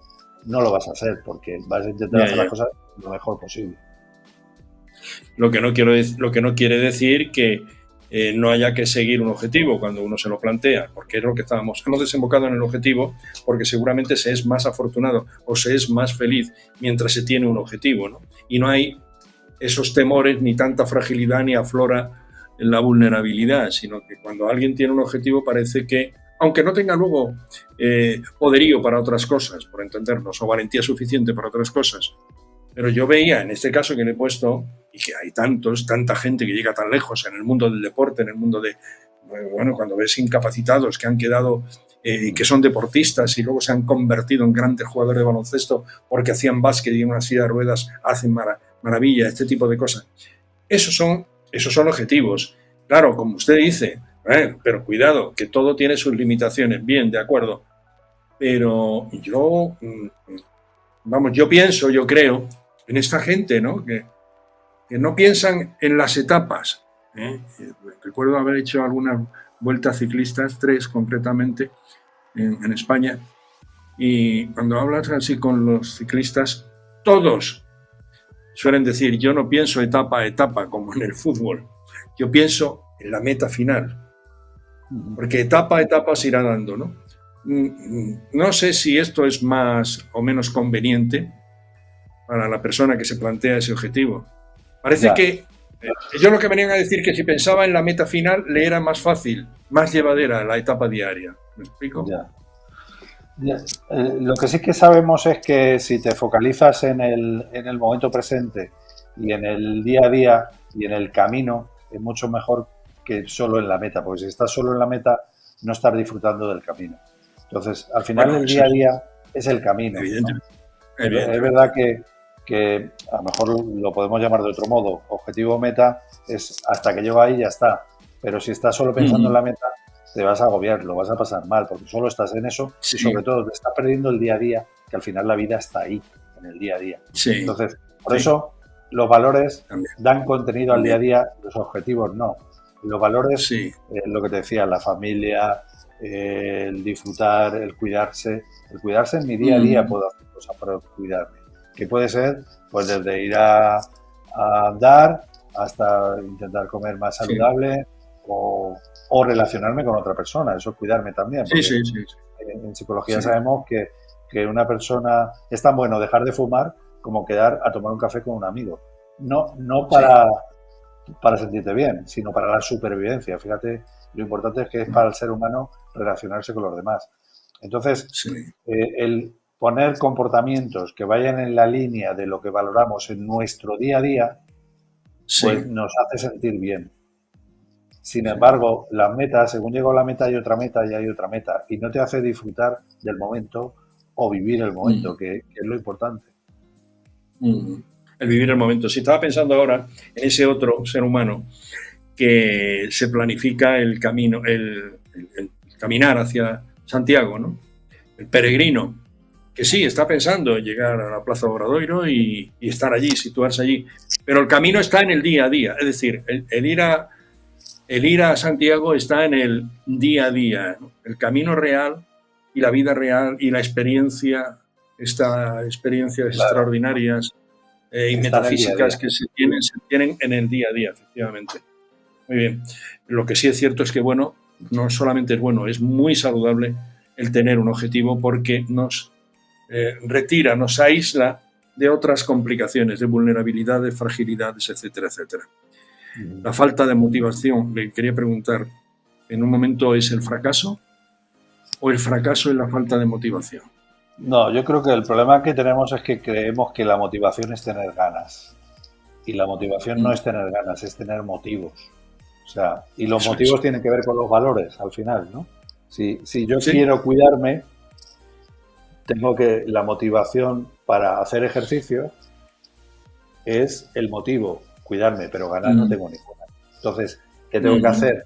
no lo vas a hacer, porque vas a intentar ya, hacer las ya. cosas lo mejor posible. Lo que no quiere decir que no haya que seguir un objetivo cuando uno se lo plantea, porque es lo que hemos desembocado en el objetivo, porque seguramente se es más afortunado o se es más feliz mientras se tiene un objetivo, ¿no? Y no hay esos temores ni tanta fragilidad ni aflora la vulnerabilidad, sino que cuando alguien tiene un objetivo parece que, aunque no tenga luego poderío para otras cosas, por entendernos, o valentía suficiente para otras cosas, pero yo veía en este caso que le he puesto, y que hay tanta gente que llega tan lejos en el mundo del deporte, en el mundo de, bueno, cuando ves incapacitados que han quedado, que son deportistas y luego se han convertido en grandes jugadores de baloncesto porque hacían básquet y en una silla de ruedas hacen maravilla, este tipo de cosas. Esos son objetivos. Claro, como usted dice, pero cuidado, que todo tiene sus limitaciones. Bien, de acuerdo. Pero yo pienso, yo creo, en esta gente, ¿no? Que no piensan en las etapas. ¿eh? Recuerdo haber hecho algunas vueltas ciclistas, 3 concretamente, en España, y cuando hablas así con los ciclistas, todos suelen decir, yo no pienso etapa a etapa como en el fútbol, yo pienso en la meta final, porque etapa a etapa se irá dando, ¿no? No sé si esto es más o menos conveniente para la persona que se plantea ese objetivo. Parece Ya, que ellos lo que venían a decir que si pensaba en la meta final le era más fácil, más llevadera la etapa diaria. ¿Me explico? ya. Ya, lo que sí que sabemos es que si te focalizas en el momento presente y en el día a día y en el camino, es mucho mejor que solo en la meta, porque si estás solo en la meta, no estás disfrutando del camino. Entonces, al final Bueno, el eso día a es día es el camino, evidente, ¿no? Es evidentemente. verdad que a lo mejor lo podemos llamar de otro modo. Objetivo meta es hasta que llego ahí ya está. Pero si estás solo pensando en la meta, te vas a agobiar, lo vas a pasar mal, porque solo estás en eso y sobre todo te estás perdiendo el día a día, que al final la vida está ahí, en el día a día. Entonces, por eso los valores dan contenido al día a día, los objetivos no. Los valores, lo que te decía, la familia, el disfrutar, el cuidarse. El cuidarse en mi día a día puedo hacer cosas para cuidarme. Que puede ser, pues desde ir a andar hasta intentar comer más saludable o relacionarme con otra persona. Eso es cuidarme también. En psicología sabemos que una persona es tan bueno dejar de fumar como quedar a tomar un café con un amigo. No para sentirte bien, sino para la supervivencia. Fíjate, lo importante es que es para el ser humano relacionarse con los demás. Entonces, el poner comportamientos que vayan en la línea de lo que valoramos en nuestro día a día, pues nos hace sentir bien. Sin embargo, las metas, según llego a la meta hay otra meta y hay otra meta, y no te hace disfrutar del momento o vivir el momento, que es lo importante. El vivir el momento. Si estaba pensando ahora en ese otro ser humano que se planifica el camino, el caminar hacia Santiago, ¿no? El peregrino, que sí, está pensando en llegar a la Plaza Obradoiro y estar allí, situarse allí, pero el camino está en el día a día, es decir, el ir a Santiago está en el día a día, ¿no? El camino real y la vida real y la experiencia, estas experiencias extraordinarias y metafísicas que se tienen en el día a día, efectivamente. Muy bien. Lo que sí es cierto es que, bueno, no solamente es bueno, es muy saludable el tener un objetivo porque nos retira, nos aísla de otras complicaciones, de vulnerabilidades, fragilidades, etcétera, etcétera. La falta de motivación, le quería preguntar, ¿en un momento es el fracaso o el fracaso es la falta de motivación? No, yo creo que el problema que tenemos es que creemos que la motivación es tener ganas. Y la motivación no es tener ganas, es tener motivos. O sea, y los motivos tienen que ver con los valores al final, ¿no? Si yo quiero cuidarme, tengo que la motivación para hacer ejercicio es el motivo, cuidarme, pero ganar no tengo ninguna. Entonces, ¿qué tengo que hacer?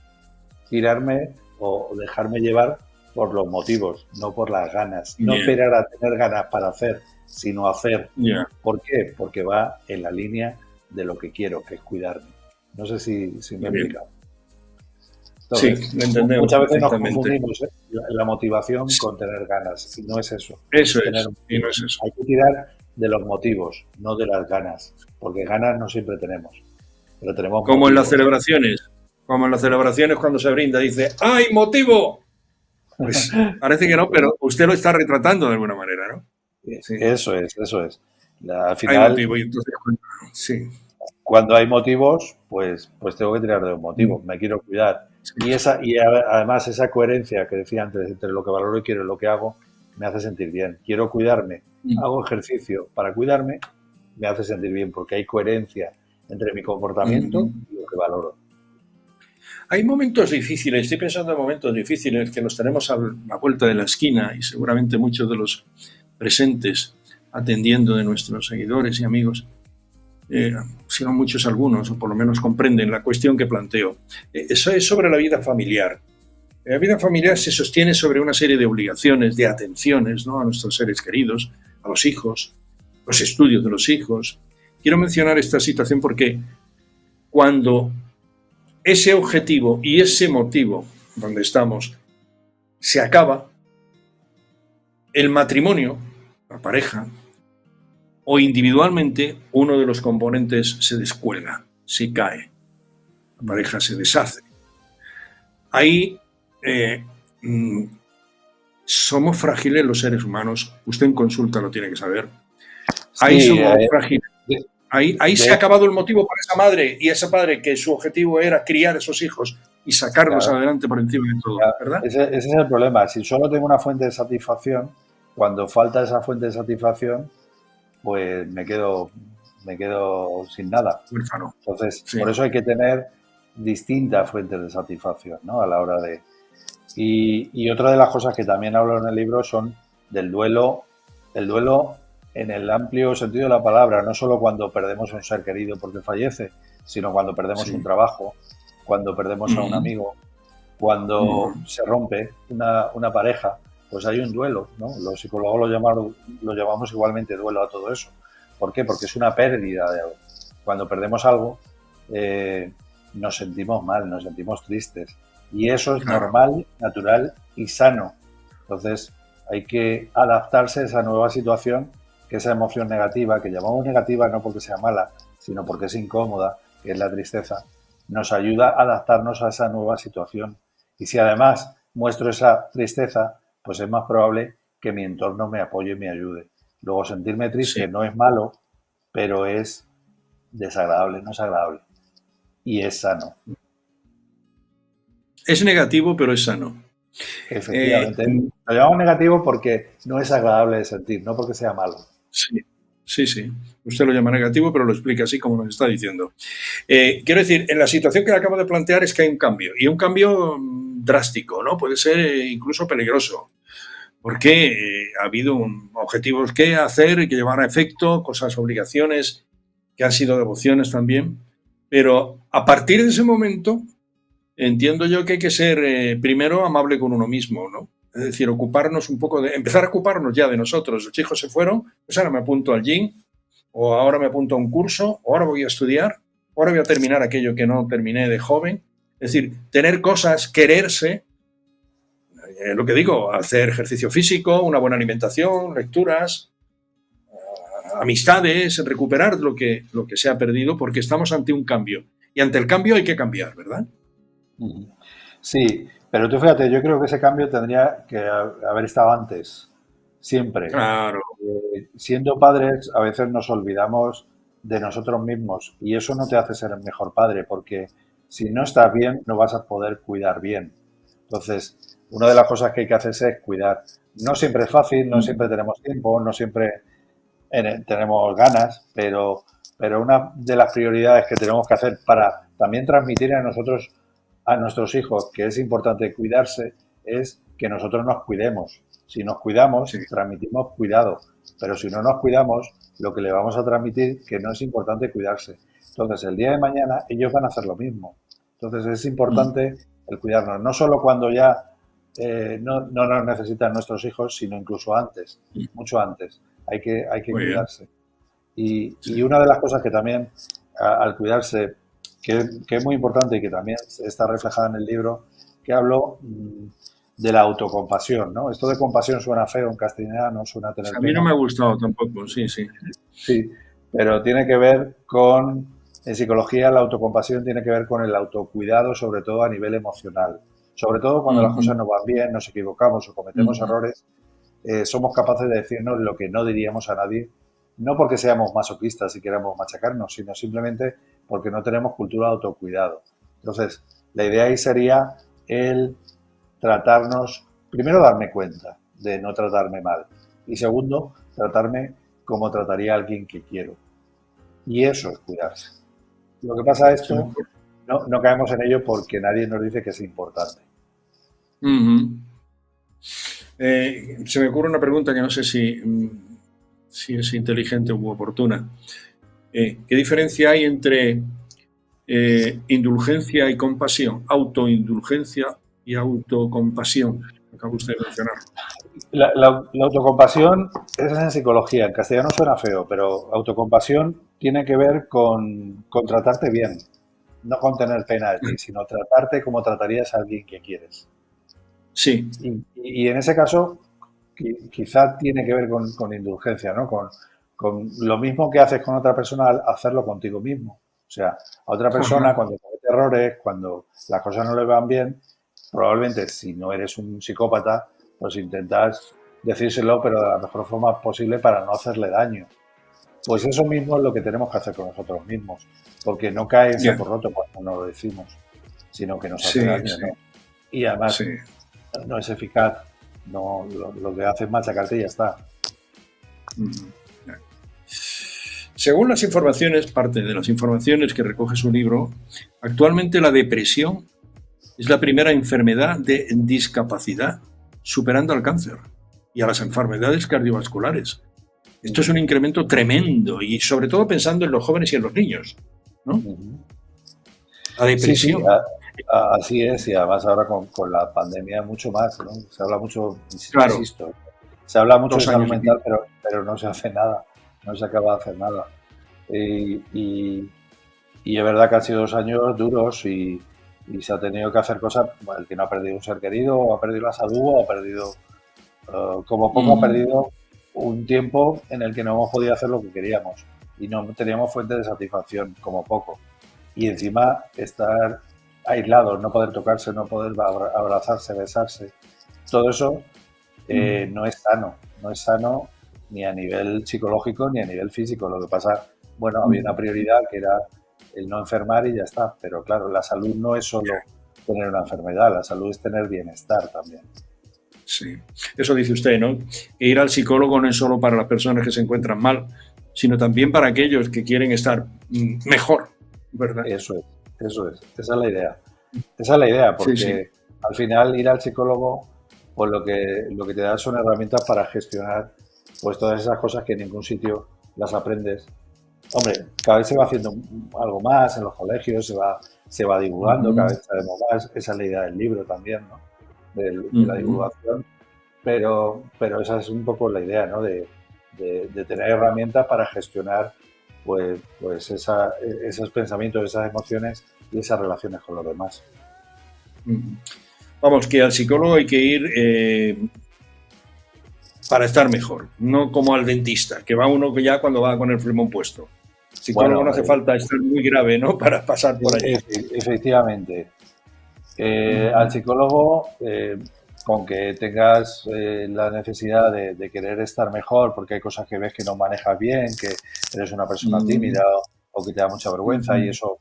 Tirarme o dejarme llevar por los motivos, no por las ganas. No esperar a tener ganas para hacer, sino hacer. ¿Por qué? Porque va en la línea de lo que quiero, que es cuidarme. No sé si me he explicado. Entonces, sí, lo entendemos. Muchas veces nos confundimos la motivación con tener ganas. Y no es eso. Eso es. Y no es eso. Hay que tirar de los motivos, no de las ganas. Porque ganas no siempre tenemos. Pero tenemos como motivos. En las celebraciones. Como en las celebraciones cuando se brinda, dice ¡ay, motivo! Pues parece que no, pero usted lo está retratando de alguna manera, ¿no? Sí. Eso es. Al final, hay motivo y entonces, cuando hay motivos, pues tengo que tirar de los motivos. Me quiero cuidar. Y además esa coherencia que decía antes entre lo que valoro y quiero y lo que hago, me hace sentir bien. Quiero cuidarme, hago ejercicio para cuidarme, me hace sentir bien porque hay coherencia entre mi comportamiento y lo que valoro. Hay momentos difíciles, estoy pensando en momentos difíciles que los tenemos a la vuelta de la esquina y seguramente muchos de los presentes atendiendo de nuestros seguidores y amigos, si no muchos algunos, o por lo menos comprenden la cuestión que planteo. Eso es sobre la vida familiar. La vida familiar se sostiene sobre una serie de obligaciones, de atenciones, ¿no?, a nuestros seres queridos, a los hijos, los estudios de los hijos. Quiero mencionar esta situación porque cuando ese objetivo y ese motivo donde estamos se acaba, el matrimonio, la pareja, o individualmente uno de los componentes se descuelga, se cae, la pareja se deshace. Ahí somos frágiles los seres humanos, usted en consulta lo tiene que saber. Ahí somos frágiles. Ahí se ha acabado el motivo para esa madre y ese padre que su objetivo era criar a esos hijos y sacarlos adelante por encima de todo, ¿verdad? Ese es el problema. Si solo tengo una fuente de satisfacción, cuando falta esa fuente de satisfacción, pues me quedo sin nada. Huérfano. Entonces, por eso hay que tener distintas fuentes de satisfacción, ¿no?, a la hora de... Y otra de las cosas que también hablo en el libro son del duelo, el duelo en el amplio sentido de la palabra, no solo cuando perdemos a un ser querido porque fallece, sino cuando perdemos un trabajo, cuando perdemos a un amigo, cuando se rompe una pareja, pues hay un duelo, ¿no? Los psicólogos lo llamamos igualmente duelo a todo eso. ¿Por qué? Porque es una pérdida de algo. Cuando perdemos algo, nos sentimos mal, nos sentimos tristes. Y eso es normal, natural y sano. Entonces, hay que adaptarse a esa nueva situación, que esa emoción negativa, que llamamos negativa no porque sea mala, sino porque es incómoda, que es la tristeza, nos ayuda a adaptarnos a esa nueva situación. Y si además muestro esa tristeza, pues es más probable que mi entorno me apoye y me ayude. Luego, sentirme triste no es malo, pero es desagradable, no es agradable. Y es sano. Es negativo, pero es sano. Efectivamente. Lo llamamos negativo porque no es agradable de sentir, no porque sea malo. Sí. Usted lo llama negativo, pero lo explica así como nos está diciendo. Quiero decir, en la situación que le acabo de plantear es que hay un cambio, y un cambio drástico, ¿no? Puede ser incluso peligroso, porque ha habido objetivos que hacer y que llevar a efecto, cosas, obligaciones que han sido devociones también, pero a partir de ese momento entiendo yo que hay que ser primero amable con uno mismo, ¿no? Es decir, ocuparnos un poco empezar a ocuparnos ya de nosotros. Los hijos se fueron, pues ahora me apunto al gym, o ahora me apunto a un curso, o ahora voy a estudiar, o ahora voy a terminar aquello que no terminé de joven. Es decir, tener cosas, quererse, lo que digo, hacer ejercicio físico, una buena alimentación, lecturas, amistades, recuperar lo que se ha perdido, porque estamos ante un cambio. Y ante el cambio hay que cambiar, ¿verdad? Sí, pero tú fíjate, yo creo que ese cambio tendría que haber estado antes, siempre. Claro. Siendo padres, a veces nos olvidamos de nosotros mismos y eso no te hace ser el mejor padre, porque si no estás bien, no vas a poder cuidar bien. Entonces, una de las cosas que hay que hacer es cuidar. No siempre es fácil, no siempre tenemos tiempo, no siempre tenemos ganas, pero una de las prioridades que tenemos que hacer para también transmitir a nosotros, a nuestros hijos, que es importante cuidarse, es que nosotros nos cuidemos. Si nos cuidamos, transmitimos cuidado, pero si no nos cuidamos, lo que le vamos a transmitir que no es importante cuidarse. Entonces, el día de mañana ellos van a hacer lo mismo. Entonces, es importante el cuidarnos, no solo cuando ya no nos necesitan nuestros hijos, sino incluso antes, mucho antes. Hay que cuidarse. Y una de las cosas que también, al cuidarse, que es muy importante y que también está reflejada en el libro, que hablo de la autocompasión, ¿no? Esto de compasión suena feo en castellano, suena tener pena. A mí no me ha gustado tampoco, sí. Sí, pero tiene que ver con, en psicología, la autocompasión tiene que ver con el autocuidado, sobre todo a nivel emocional. Sobre todo cuando las cosas no van bien, nos equivocamos o cometemos errores, somos capaces de decirnos lo que no diríamos a nadie, no porque seamos masoquistas y queramos machacarnos, sino simplemente porque no tenemos cultura de autocuidado. Entonces, la idea ahí sería el tratarnos, primero darme cuenta de no tratarme mal y segundo, tratarme como trataría a alguien que quiero. Y eso es cuidarse. Lo que pasa es que no caemos en ello porque nadie nos dice que es importante. Se me ocurre una pregunta que no sé si es inteligente u oportuna. ¿Qué diferencia hay entre indulgencia y compasión? Autoindulgencia y autocompasión. Acaba usted de mencionar. La autocompasión es en psicología. En castellano suena feo, pero autocompasión tiene que ver con tratarte bien. No con tener pena de ti, sino tratarte como tratarías a alguien que quieres. Sí. Y en ese caso, quizá tiene que ver con indulgencia, ¿no? Con lo mismo que haces con otra persona, hacerlo contigo mismo. O sea, a otra persona cuando comete errores, cuando las cosas no le van bien, probablemente si no eres un psicópata, pues intentas decírselo, pero de la mejor forma posible para no hacerle daño. Pues eso mismo es lo que tenemos que hacer con nosotros mismos, porque no cae en saco roto cuando no lo decimos, sino que nos hace daño, ¿no? Y además no es eficaz, no, lo que hace es machacarte y ya está. Según las informaciones, parte de las informaciones que recoge su libro, actualmente la depresión es la primera enfermedad de discapacidad, superando al cáncer y a las enfermedades cardiovasculares. Esto es un incremento tremendo y sobre todo pensando en los jóvenes y en los niños, ¿no? La depresión. Así es, y además ahora con la pandemia mucho más, ¿no? Se habla mucho, Claro, insisto, se habla mucho de 2 años salud y pico. mental, pero no se hace nada, no se acaba de hacer nada. Y, y- y es verdad que han sido 2 años duros y se ha tenido que hacer cosas, bueno, el que no ha perdido un ser querido, o ha perdido la salud, o ha perdido, como poco ha Mm, perdido un tiempo en el que no hemos podido hacer lo que queríamos y no teníamos fuente de satisfacción, como poco. Y encima estar aislados, no poder tocarse, no poder abrazarse, besarse, todo eso mm, no es sano, no es sano ni a nivel psicológico ni a nivel físico. Lo que pasa, bueno, había una mm. prioridad que era el no enfermar y ya está, pero claro, la salud no es solo tener una enfermedad, la salud es tener bienestar también. Sí, eso dice usted, ¿no? Que ir al psicólogo no es solo para las personas que se encuentran mal, sino también para aquellos que quieren estar mejor, ¿verdad? Eso es, eso es, esa es la idea. Esa es la idea, Sí, sí. porque al final ir al psicólogo, pues lo que te da son herramientas para gestionar pues todas esas cosas que en ningún sitio las aprendes. Hombre, cada vez se va haciendo algo más en los colegios, se va divulgando, cada Ujú, vez sabemos más. Esa es la idea del libro también, ¿no? De la ujú. divulgación. Pero esa es un poco la idea, ¿no? De tener herramientas para gestionar pues esos pensamientos, esas emociones y esas relaciones con los demás. Ujú. Vamos, que al psicólogo hay que ir para estar mejor, no como al dentista, que va uno ya cuando va con el flemón puesto. Psicólogo no Bueno, hace falta estar muy grave, ¿no? Para pasar por allí. efectivamente, al Ujú, psicólogo, con que tengas la necesidad de querer estar mejor, porque hay cosas que ves que no manejas bien, que eres una persona ujú, tímida o que te da mucha vergüenza y ujú. eso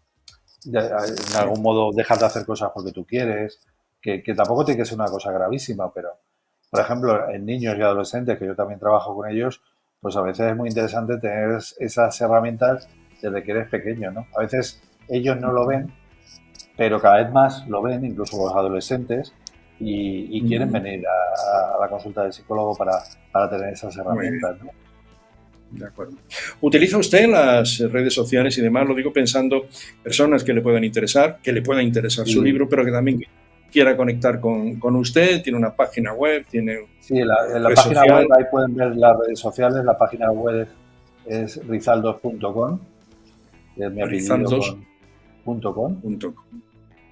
en Sí. algún modo dejas de hacer cosas porque tú quieres, que tampoco tiene que ser una cosa gravísima, pero por ejemplo en niños y adolescentes, que yo también trabajo con ellos, pues a veces es muy interesante tener esas herramientas desde que eres pequeño, ¿no? A veces ellos no lo ven, pero cada vez más lo ven, incluso los adolescentes, y quieren Ujú. venir a la consulta del psicólogo para tener esas Muy bien. herramientas, ¿no? De acuerdo. ¿Utiliza usted las redes sociales y demás? Lo digo pensando personas que le puedan interesar, que le pueda interesar su Y libro, pero que también quiera conectar con usted. Tiene una página web, tiene sí, en la red página web social, ahí pueden ver las redes sociales, la página web es rizaldos.com, que es mi apellido rizaldos.com. con .com,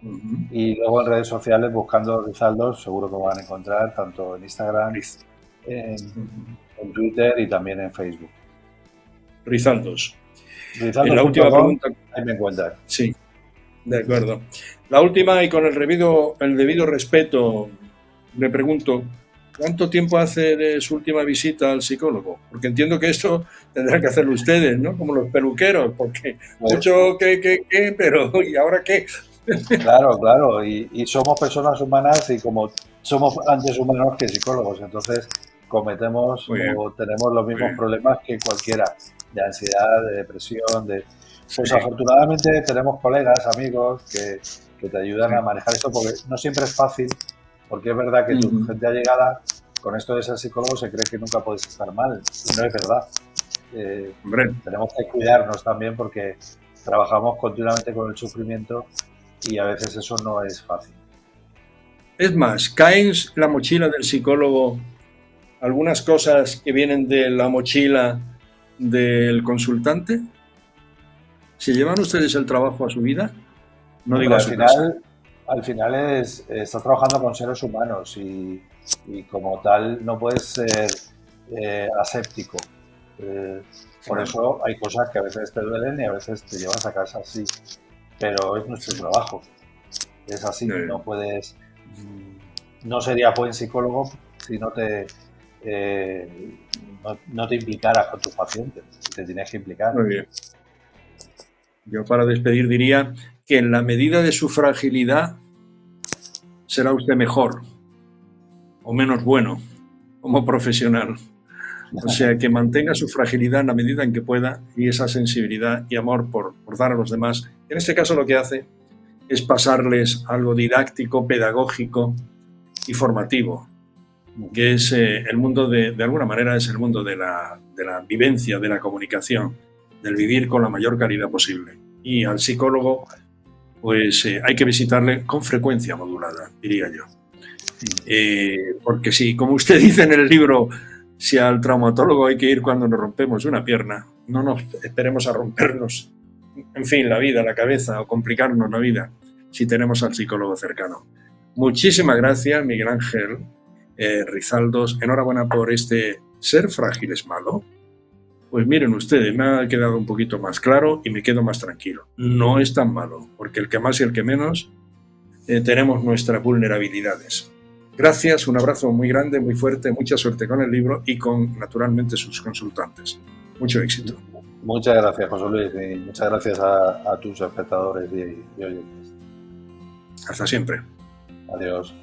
Ujú. y luego en redes sociales buscando Rizaldos seguro que van a encontrar tanto en Instagram, Riz- en, ujú. en Twitter y también en Facebook. Rizaldos. En la última Rizaldos.com, pregunta, ahí me encuentran. sí, de acuerdo. La última y con el debido respeto, le pregunto, ¿cuánto tiempo hace de su última visita al psicólogo? Porque entiendo que esto tendrán que hacerlo ustedes, ¿no? Como los peluqueros, porque Pues mucho pero ¿y ahora qué? claro, claro, y somos personas humanas y como somos antes humanos que psicólogos, entonces cometemos Muy bien, o tenemos los muy mismos bien. problemas que cualquiera, de ansiedad, de depresión, Sí. pues afortunadamente tenemos colegas, amigos que te ayudan a Sí. manejar esto, porque no siempre es fácil, porque es verdad que tu Ujú. gente allegada, con esto de ser psicólogo, se cree que nunca puedes estar mal, y no es verdad. Eh, Hombre, tenemos que cuidarnos también porque trabajamos continuamente con el sufrimiento y a veces eso no es fácil. es más, ¿caen en la mochila del psicólogo algunas cosas que vienen de la mochila del consultante? ¿Se llevan ustedes el trabajo a su vida? No digo Hombre, a su casa. al final estás trabajando con seres humanos y como tal no puedes ser aséptico. Eh, por Claro. eso hay cosas que a veces te duelen y a veces te llevas a casa así, pero es nuestro Sí. trabajo, es así, Eh, no puedes, no sería buen psicólogo si eh, no te implicaras con tus pacientes, te tienes que implicar. Muy bien. Yo para despedir diría que en la medida de su fragilidad será usted mejor o menos bueno como profesional. O sea, que mantenga su fragilidad en la medida en que pueda y esa sensibilidad y amor por dar a los demás. En este caso lo que hace es pasarles algo didáctico, pedagógico y formativo, que es el mundo de alguna manera, es el mundo de la vivencia, de la comunicación, del vivir con la mayor calidad posible. Y al psicólogo pues hay que visitarle con frecuencia modulada, diría yo. Porque sí, como usted dice en el libro, si al traumatólogo hay que ir cuando nos rompemos una pierna, no nos esperemos a rompernos, en fin, la vida, la cabeza o complicarnos la vida si tenemos al psicólogo cercano. Muchísimas gracias, Miguel Ángel Rizaldos. Enhorabuena por este Ser frágil es malo. Pues miren ustedes, me ha quedado un poquito más claro y me quedo más tranquilo. No es tan malo, porque el que más y el que menos tenemos nuestras vulnerabilidades. Gracias, un abrazo muy grande, muy fuerte, mucha suerte con el libro y con, naturalmente, sus consultantes. Mucho éxito. Muchas gracias, José Luis, y muchas gracias a tus espectadores y oyentes. Hasta siempre. Adiós.